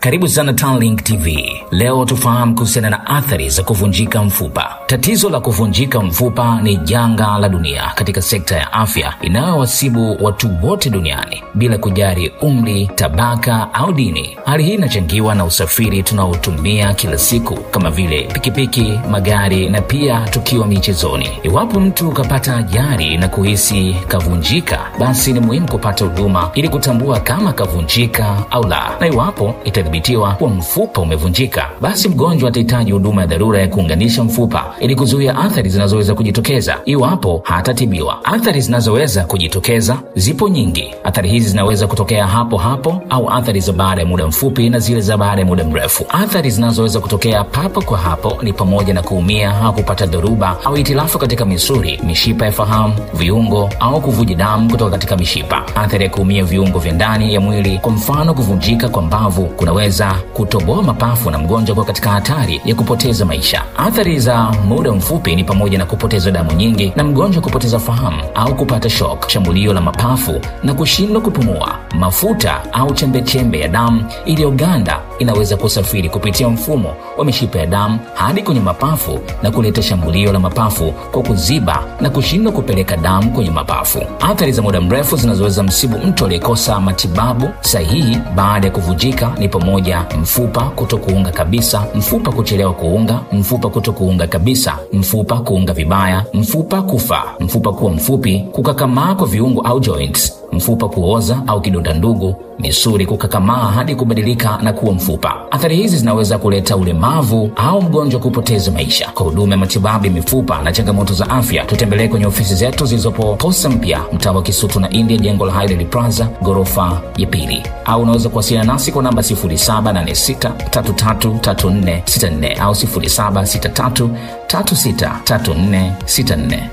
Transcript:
Karibu sana Tanlink TV. Leo tufahamu kuhusiana na athari za kuvunjika mfupa. Tatizo la kuvunjika mfupa ni janga la dunia katika sekta ya afya inayowasibu watu wote duniani bila kujali umri, tabaka au dini. Hali hii inachangiwa na usafiri tunaotumia kila siku kama vile pikipiki, magari na pia tukiwa michezoni. Iwapo mtu kapata ajali na kuhisi kavunjika, basi ni muhimu kupata huduma ili kutambua kama kavunjika au la. Na iwapo itadhibitiwa kuwa mfupa umevunjika, basi mgonjwa atahitaji huduma ya dharura ya kuunganisha mfupa ili kuzuia athari zinazoweza kujitokeza iwapo hatatibiwa. Athari zinazoweza kujitokeza zipo nyingi. Athari hizi zinaweza kutokea hapo hapo au athari za baada ya muda mfupi na zile za baada ya muda mrefu. Athari zinazoweza kutokea papo kwa hapo ni pamoja na kuumia au kupata dhoruba au hitilafu katika misuli, mishipa ya fahamu, viungo au kuvuja damu kutoka katika mishipa. Athari ya kuumia viungo vya ndani ya mwili, kwa mfano kuvunjika kwa mbavu, kunaweza kutoboa mapafu na mgonjwa kwa katika hatari ya kupoteza maisha. Athari za muda mfupi ni pamoja na kupoteza damu nyingi na mgonjwa kupoteza fahamu au kupata shock, shambulio la mapafu na kushindwa kupumua. Mafuta au chembe ya damu iliyoganda inaweza kusafiri kupitia mfumo wa mishipa ya damu hadi kwenye mapafu na kuleta shambulio la mapafu kwa kuziba na kushindwa kupeleka damu kwenye mapafu. Athari za muda mrefu zinazoweza msibu mtu aliyekosa matibabu sahihi baada ya kuvunjika ni pamoja mfupa kutokuunga kabisa, mfupa kuchelewa kuunga, mfupa kutokuunga kabisa, mfupa kuunga vibaya, mfupa kufa, mfupa kuwa mfupi, kukakamaa kwa viungo au joints, mfupa kuoza au kidonda ndugu, misuli kukakamaa hadi kubadilika na kuwa mfupa. Athari hizi zinaweza kuleta ulemavu au mgonjwa kupoteza maisha. Kwa huduma ya matibabu ya mifupa na changamoto za afya, tutembelee kwenye ofisi zetu zilizopo Posta Mpya, mtaa wa Kisutu na India, jengo la Highland Plaza, ghorofa ya pili. Au unaweza kuwasiliana nasi kwa namba 0786333464 au 0763363464.